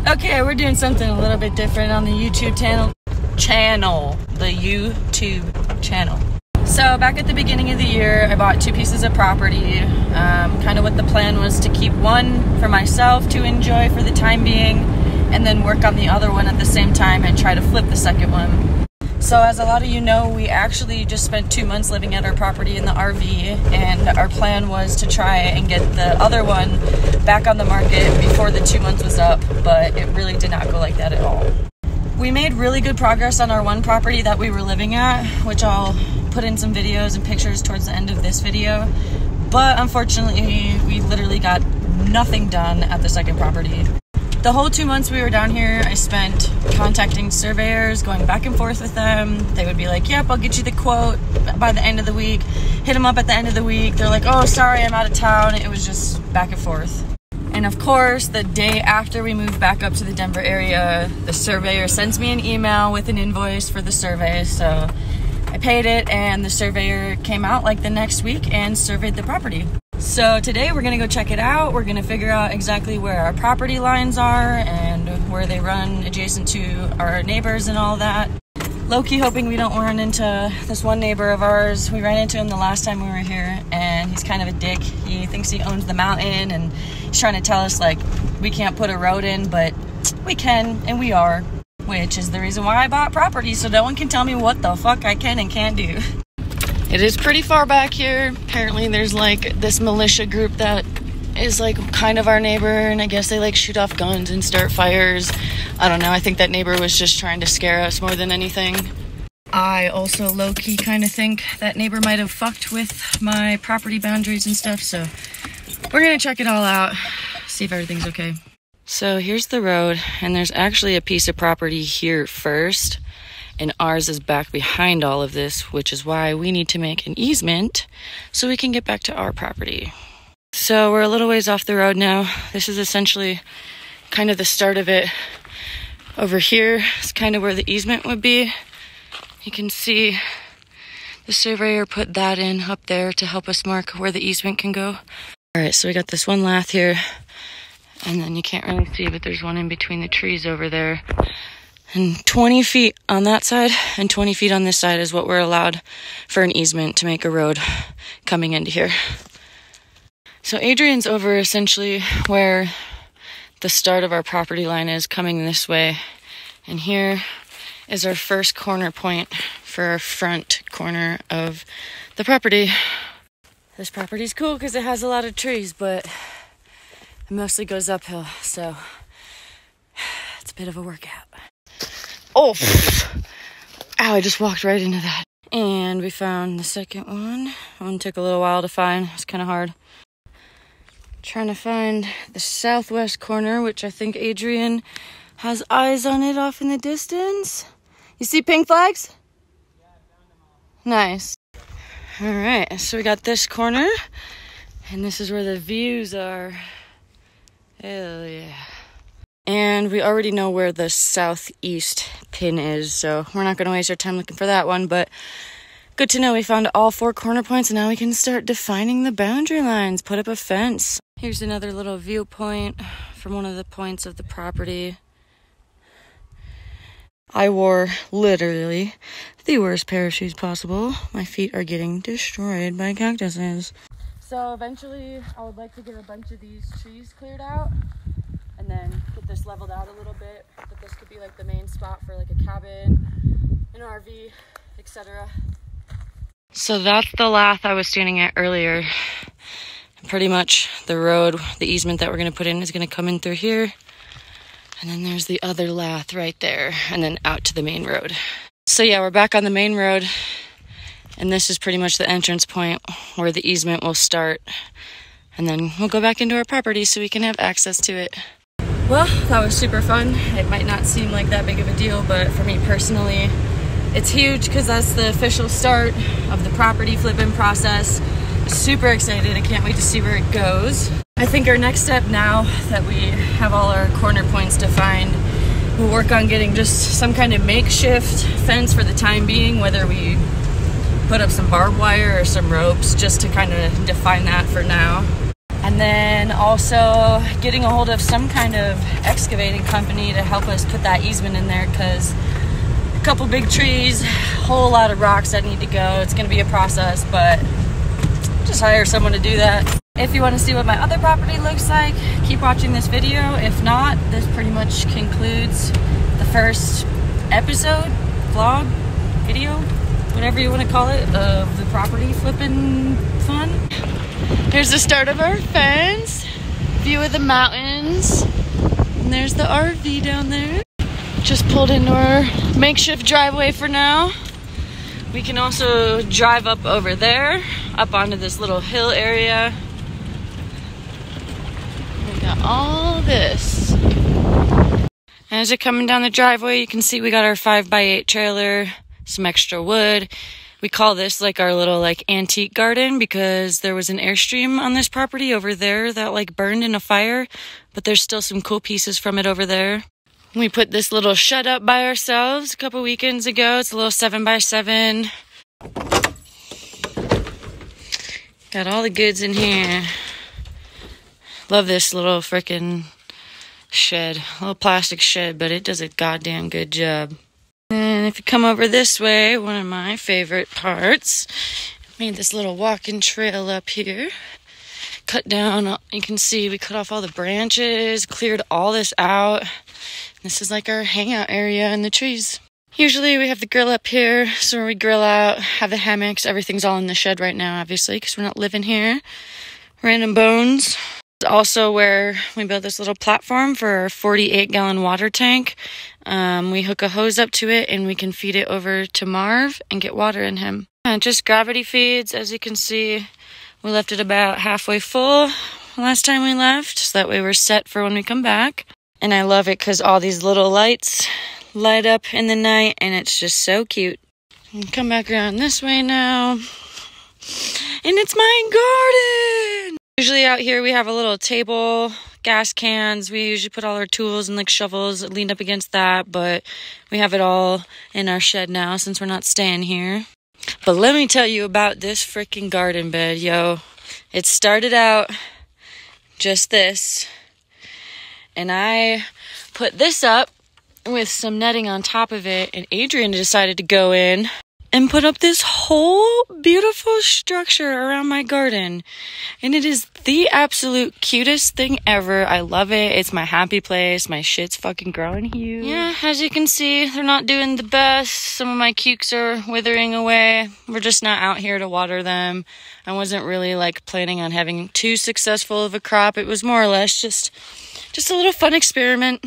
Okay, we're doing something a little bit different on the YouTube channel. So back at the beginning of the year, I bought 2 pieces of property. Kind of what the plan was to keep one for myself to enjoy for the time being, and then work on the other one at the same time and try to flip the second one. So as a lot of you know, we actually just spent 2 months living at our property in the RV, and our plan was to try and get the other one back on the market before the 2 months was up, but it really did not go like that at all. We made really good progress on our one property that we were living at, which I'll put in some videos and pictures towards the end of this video, but unfortunately we literally got nothing done at the second property. The whole 2 months we were down here, I spent contacting surveyors, going back and forth with them. They would be like, yep, I'll get you the quote by the end of the week. Hit them up at the end of the week. They're like, oh, sorry, I'm out of town. It was just back and forth. And of course, the day after we moved back up to the Denver area, the surveyor sends me an email with an invoice for the survey. So I paid it, and the surveyor came out like the next week and surveyed the property. So today we're gonna go check it out. We're gonna figure out exactly where our property lines are and where they run adjacent to our neighbors and all that. Low-key hoping we don't run into this one neighbor of ours. We ran into him the last time we were here, and he's kind of a dick. He thinks he owns the mountain, and he's trying to tell us like we can't put a road in, but we can, and we are, which is the reason why I bought property, so no one can tell me what the fuck I can and can't do. It is pretty far back here. Apparently there's like this militia group that is like kind of our neighbor, and I guess they like shoot off guns and start fires. I don't know, I think that neighbor was just trying to scare us more than anything. I also low-key kind of think that neighbor might have fucked with my property boundaries and stuff, so we're gonna check it all out, see if everything's okay. So here's the road, and there's actually a piece of property here first, and ours is back behind all of this, which is why we need to make an easement so we can get back to our property. So we're a little ways off the road now. This is essentially kind of the start of it. Over here is kind of where the easement would be. You can see the surveyor put that in up there to help us mark where the easement can go. All right, so we got this one lath here, and then you can't really see, but there's one in between the trees over there. And 20 feet on that side and 20 feet on this side is what we're allowed for an easement to make a road coming into here. So Adrian's over essentially where the start of our property line is, coming this way. And here is our first corner point for our front corner of the property. This property's cool because it has a lot of trees, but it mostly goes uphill, so it's a bit of a workout. Oh, ow, I just walked right into that. And we found the second one. That one took a little while to find. It's kind of hard. Trying to find the southwest corner, which I think Adrian has eyes on it off in the distance. You see pink flags? Yeah, I found them all. Nice. All right, so we got this corner, and this is where the views are. Hell yeah. And we already know where the southeast pin is, so we're not going to waste our time looking for that one, but good to know we found all 4 corner points, and now we can start defining the boundary lines, put up a fence. Here's another little viewpoint from one of the points of the property. I wore literally the worst pair of shoes possible. My feet are getting destroyed by cactuses. So eventually I would like to get a bunch of these trees cleared out and then get this leveled out a little bit. But this could be like the main spot for like a cabin, an RV, etc. So that's the lath I was standing at earlier. Pretty much the road, the easement that we're going to put in is going to come in through here. And then there's the other lath right there, and then out to the main road. So yeah, we're back on the main road, and this is pretty much the entrance point where the easement will start. And then we'll go back into our property so we can have access to it. Well, that was super fun. It might not seem like that big of a deal, but for me personally, it's huge because that's the official start of the property flipping process. Super excited. I can't wait to see where it goes. I think our next step, now that we have all our corner points defined, we'll work on getting just some kind of makeshift fence for the time being, whether we put up some barbed wire or some ropes, just to kind of define that for now. And then also getting a hold of some kind of excavating company to help us put that easement in there, because a couple big trees, whole lot of rocks that need to go. It's going to be a process, but just hire someone to do that. If you want to see what my other property looks like, keep watching this video. If not, this pretty much concludes the first episode, vlog, video, whatever you want to call it, of the property flipping fun. Here's the start of our fence, view of the mountains, and there's the RV down there. Just pulled into our makeshift driveway for now. We can also drive up over there, up onto this little hill area. We got all this. As you're coming down the driveway, you can see we got our 5x8 trailer, some extra wood. We call this like our little like antique garden because there was an Airstream on this property over there that like burned in a fire, but there's still some cool pieces from it over there. We put this little shed up by ourselves a couple weekends ago. It's a little 7x7. Got all the goods in here. Love this little frickin' shed. A little plastic shed, but it does a goddamn good job. And if you come over this way, one of my favorite parts, made this little walking trail up here. Cut down, you can see we cut off all the branches, cleared all this out. This is like our hangout area in the trees. Usually we have the grill up here, so we grill out, have the hammocks, everything's all in the shed right now, obviously, because we're not living here. Random bones. Also where we built this little platform for our 48-gallon water tank. We hook a hose up to it and we can feed it over to Marv and get water in him. And just gravity feeds, as you can see. We left it about halfway full last time we left, so that way we're set for when we come back. And I love it because all these little lights light up in the night and it's just so cute. And come back around this way now. And it's my garden! Usually out here we have a little table, gas cans. We usually put all our tools and like shovels leaned up against that, but we have it all in our shed now since we're not staying here. But let me tell you about this freaking garden bed, yo. It started out just this, and I put this up with some netting on top of it, and Adrian decided to go in and put up this whole beautiful structure around my garden. And it is the absolute cutest thing ever. I love it. It's my happy place. My shit's fucking growing huge. Yeah, as you can see, they're not doing the best. Some of my cukes are withering away. We're just not out here to water them. I wasn't really like planning on having too successful of a crop. It was more or less just a little fun experiment.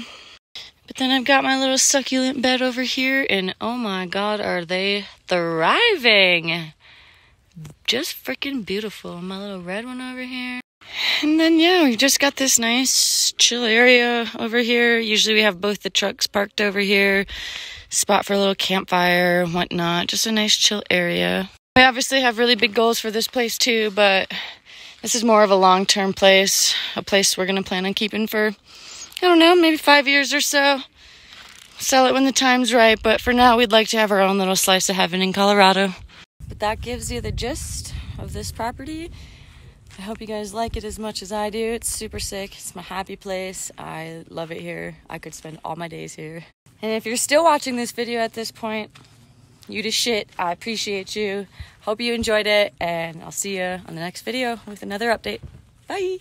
But then I've got my little succulent bed over here, and oh my god, are they thriving! Just freaking beautiful. My little red one over here. And then, yeah, we've just got this nice chill area over here. Usually we have both the trucks parked over here. Spot for a little campfire and whatnot. Just a nice chill area. We obviously have really big goals for this place too, but this is more of a long-term place. A place we're going to plan on keeping for, I don't know, maybe 5 years or so. Sell it when the time's right, but for now we'd like to have our own little slice of heaven in Colorado. But that gives you the gist of this property. I hope you guys like it as much as I do. It's super sick. It's my happy place. I love it here. I could spend all my days here. And if you're still watching this video at this point, you the shit. I appreciate you. Hope you enjoyed it, and I'll see you on the next video with another update. Bye!